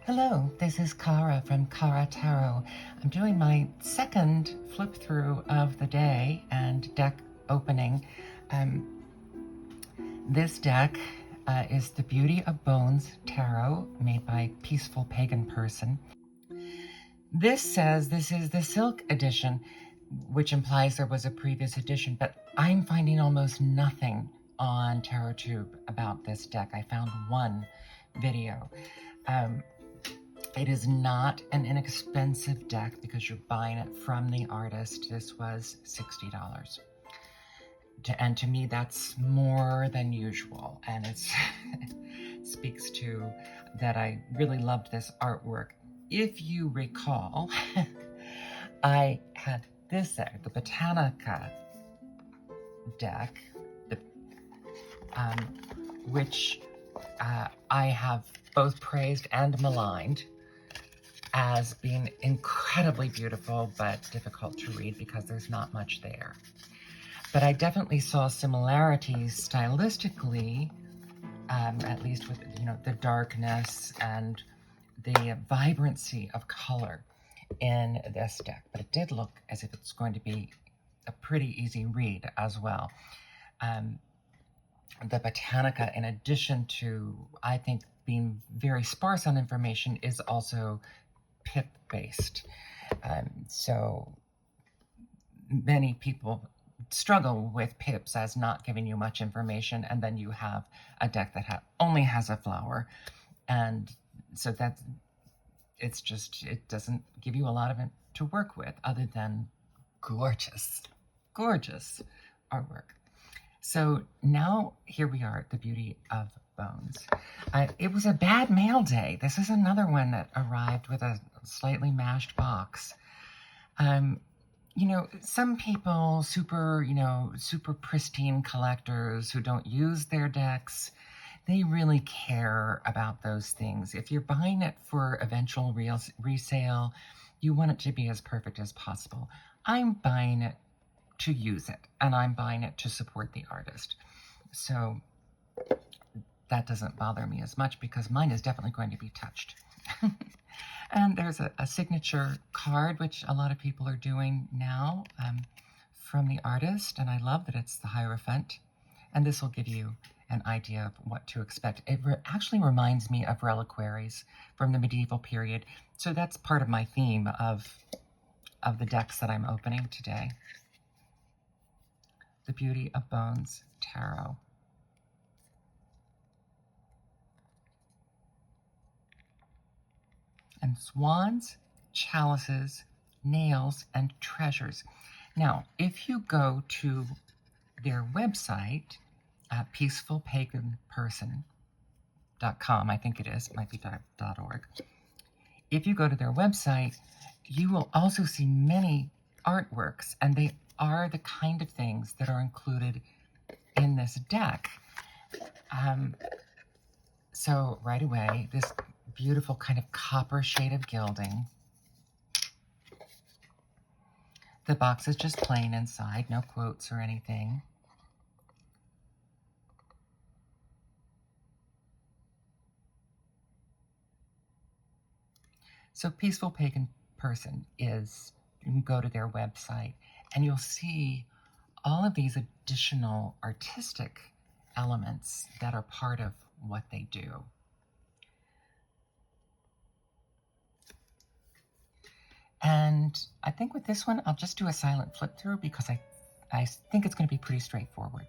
Hello, this is Cara from Cara Tarot. I'm doing my second flip through of the day and deck opening. This deck is the Beauty of Bones Tarot, made by Peaceful Pagan Person. This says this is the Silk edition, which implies there was a previous edition, but I'm finding almost nothing on TarotTube about this deck. I found one video. It is not an inexpensive deck because you're buying it from the artist. This was $60. And to me, that's more than usual. And it speaks to that I really loved this artwork. If you recall, I had this deck, the Botanica deck, which I have both praised and maligned as being incredibly beautiful, but difficult to read because there's not much there. But I definitely saw similarities stylistically, at least with, the darkness and the vibrancy of color in this deck. But it did look as if it's going to be a pretty easy read as well. The Botanica, in addition to, I think, being very sparse on information, is also pip-based. So many people struggle with pips as not giving you much information, and then you have a deck that only has a flower. And so it doesn't give you a lot of it to work with other than gorgeous, gorgeous artwork. So now here we are at the Beauty of Bones. It was a bad mail day. This is another one that arrived with a slightly mashed box. Some people, super pristine collectors who don't use their decks, they really care about those things. If you're buying it for eventual resale, you want it to be as perfect as possible. I'm buying it to use it, and I'm buying it to support the artist. So that doesn't bother me as much because mine is definitely going to be touched. And there's a signature card, which a lot of people are doing now from the artist, and I love that it's the Hierophant. And this will give you an idea of what to expect. It actually reminds me of reliquaries from the medieval period, so that's part of my theme of the decks that I'm opening today. The Beauty of Bones Tarot. And swans, chalices, nails, and treasures. Now, if you go to their website, peacefulpaganperson.com, I think it is, it might be .org. If you go to their website, you will also see many artworks, and they are the kind of things that are included in this deck. So right away, this beautiful kind of copper shade of gilding. The box is just plain inside, no quotes or anything. So Peaceful Pagan Person is, you can go to their website and you'll see all of these additional artistic elements that are part of what they do. And I think with this one, I'll just do a silent flip through because I think it's going to be pretty straightforward.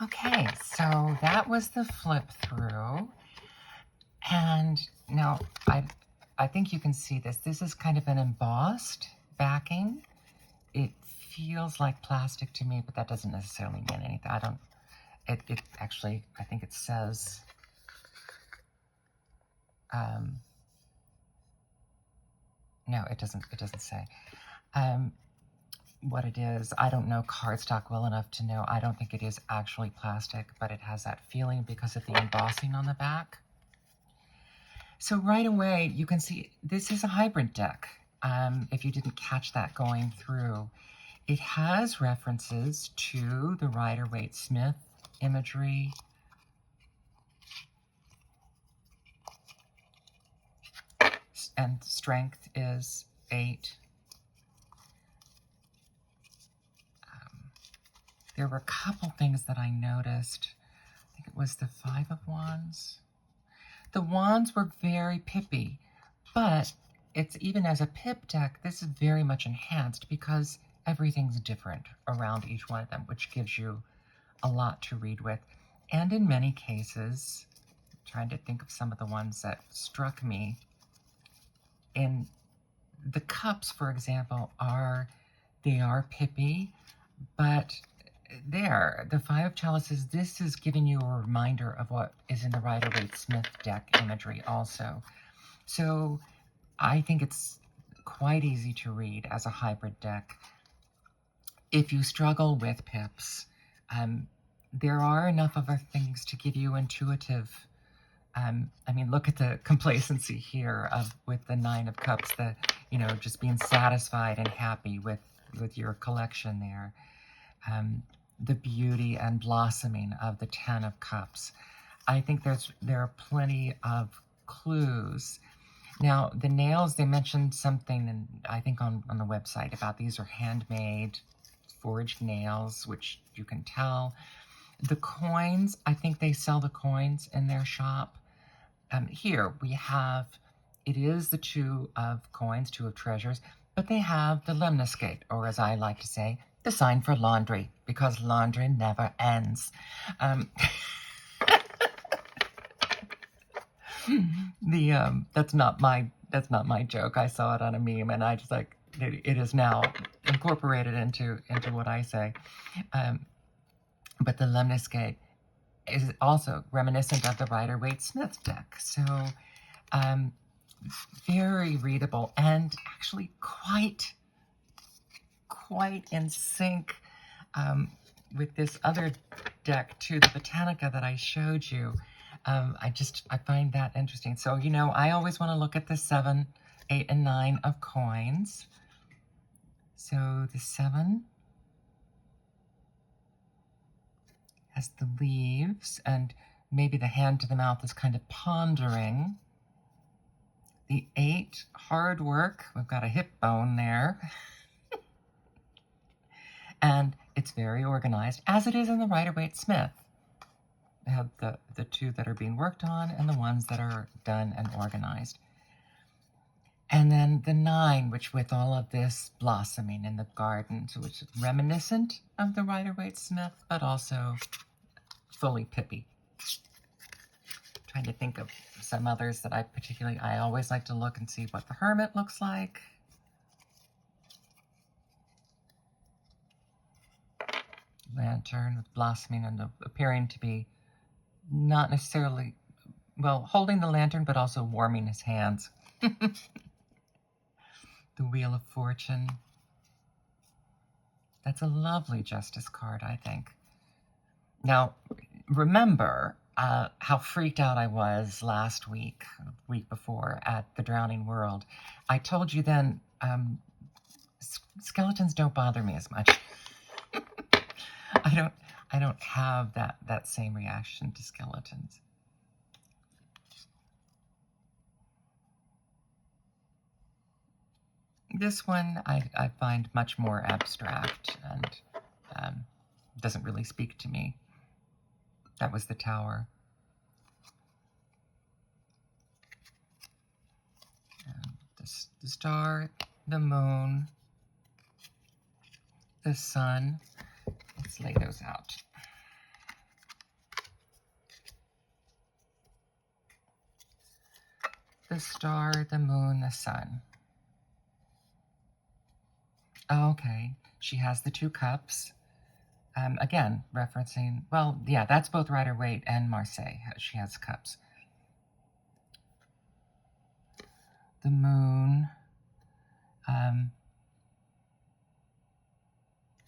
Okay, so that was the flip through. And now I think you can see this. This is kind of an embossed backing. It feels like plastic to me, but that doesn't necessarily mean anything. It actually, I think it says, no, it doesn't say what it is. I don't know cardstock well enough to know. I don't think it is actually plastic, but it has that feeling because of the embossing on the back. So right away, you can see this is a hybrid deck. If you didn't catch that going through, it has references to the Rider-Waite-Smith imagery. And strength is 8. There were a couple things that I noticed. I think it was the 5 of Wands. The wands were very pippy, but it's even as a pip deck, this is very much enhanced because everything's different around each one of them, which gives you a lot to read with. And in many cases, I'm trying to think of some of the ones that struck me, in the cups, for example, they are pippy, but there, the 5 of Chalices, this is giving you a reminder of what is in the Rider-Waite-Smith deck imagery also. So I think it's quite easy to read as a hybrid deck. If you struggle with pips, there are enough other things to give you intuitive. I mean, look at the complacency here with the 9 of Cups, just being satisfied and happy with your collection there. The beauty and blossoming of the 10 of Cups. I think there are plenty of clues. Now, the nails, they mentioned something, and I think on the website, about these are handmade, forged nails, which you can tell. The coins, I think they sell the coins in their shop. Here we have, it is the 2 of coins, 2 of treasures, but they have the lemniscate, or as I like to say, the sign for laundry, because laundry never ends. That's not my joke. I saw it on a meme, and I just like it is now incorporated into what I say. But the lemniscate is also reminiscent of the Rider-Waite-Smith deck, so very readable and actually quite in sync with this other deck too, the Botanica that I showed you. I find that interesting. So, I always want to look at the 7, 8, and 9 of coins. So the 7 has the leaves, and maybe the hand to the mouth is kind of pondering. The 8, hard work. We've got a hip bone there. And it's very organized, as it is in the Rider-Waite-Smith. They have the 2 that are being worked on and the ones that are done and organized. And then the 9, which with all of this blossoming in the garden, so which is reminiscent of the Rider-Waite-Smith, but also fully pippy. Trying to think of some others that I always like to look and see what the Hermit looks like. Lantern with blossoming and appearing to be not necessarily, well, holding the lantern, but also warming his hands. The Wheel of Fortune. That's a lovely Justice card, I think. Now, remember how freaked out I was last week, week before, at the Drowning World. I told you then skeletons don't bother me as much. I don't have that same reaction to skeletons. This one I find much more abstract and doesn't really speak to me. That was the Tower. And the star, the moon, the sun. Let's lay those out. the star, the moon, the sun. Okay, she has the 2 cups. Again, referencing, well, yeah, that's both Rider-Waite and Marseille. She has cups. The moon,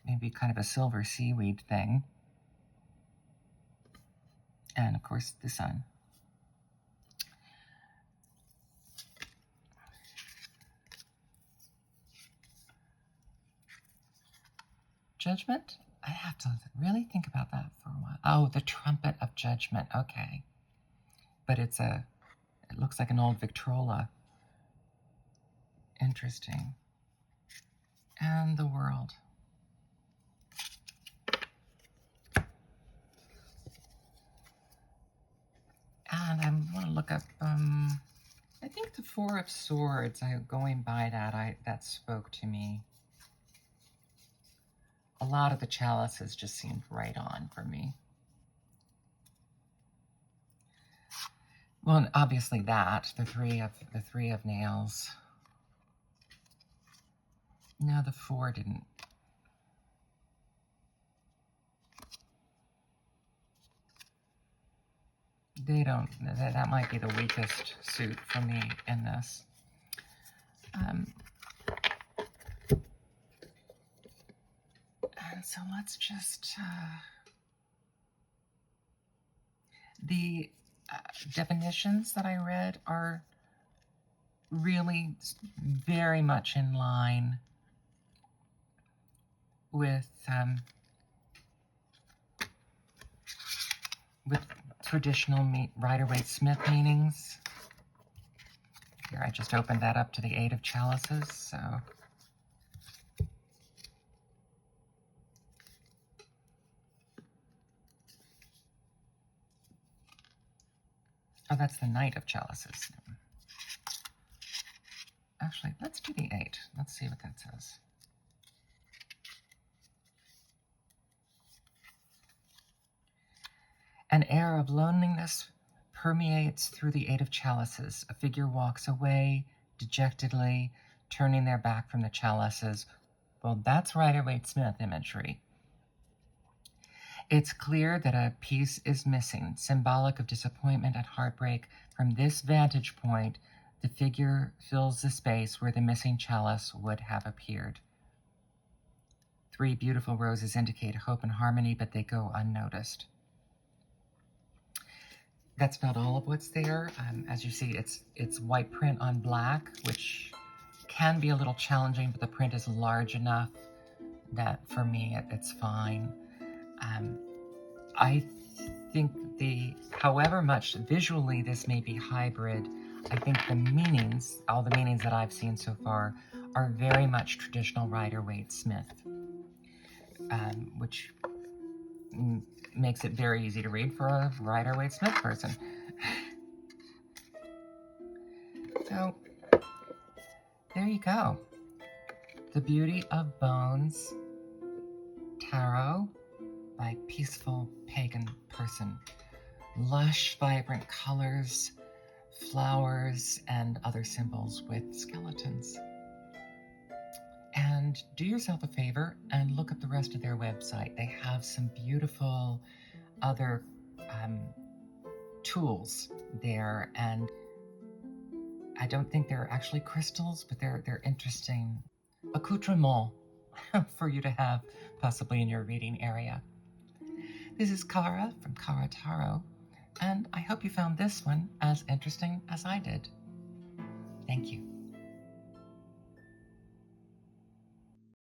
maybe kind of a silver seaweed thing. And of course, the sun. Judgment? I have to really think about that for a while. Oh, the trumpet of judgment. Okay. But it looks like an old Victrola. Interesting. And the world. And I want to look up, I think the 4 of Swords, going by that spoke to me. A lot of the chalices just seemed right on for me. Well, and obviously that, the three of nails. No, the 4 didn't. They don't, that might be the weakest suit for me in this. And so let's just, the definitions that I read are really very much in line with traditional Rider-Waite Smith meanings. Here, I just opened that up to the 8 of chalices, so. Oh, that's the Knight of chalices. Actually, let's do the 8. Let's see what that says. An air of loneliness permeates through the 8 of chalices. A figure walks away dejectedly, turning their back from the chalices. Well, that's Rider-Waite Smith imagery. It's clear that a piece is missing, symbolic of disappointment and heartbreak. From this vantage point, the figure fills the space where the missing chalice would have appeared. 3 beautiful roses indicate hope and harmony, but they go unnoticed. That's not all of what's there. As you see, it's white print on black, which can be a little challenging, but the print is large enough that for me, it's fine. I think however much visually this may be hybrid, I think the meanings, all the meanings that I've seen so far, are very much traditional Rider-Waite Smith, which makes it very easy to read for a Rider-Waite Smith person. So, there you go. The Beauty of Bones Tarot by Peaceful Pagan Person. Lush, vibrant colors, flowers, and other symbols with skeletons. And do yourself a favor and look up the rest of their website. They have some beautiful other tools there, and I don't think they're actually crystals, but they're interesting accoutrements for you to have possibly in your reading area. This is Cara from Cara Tarot, and I hope you found this one as interesting as I did. Thank you.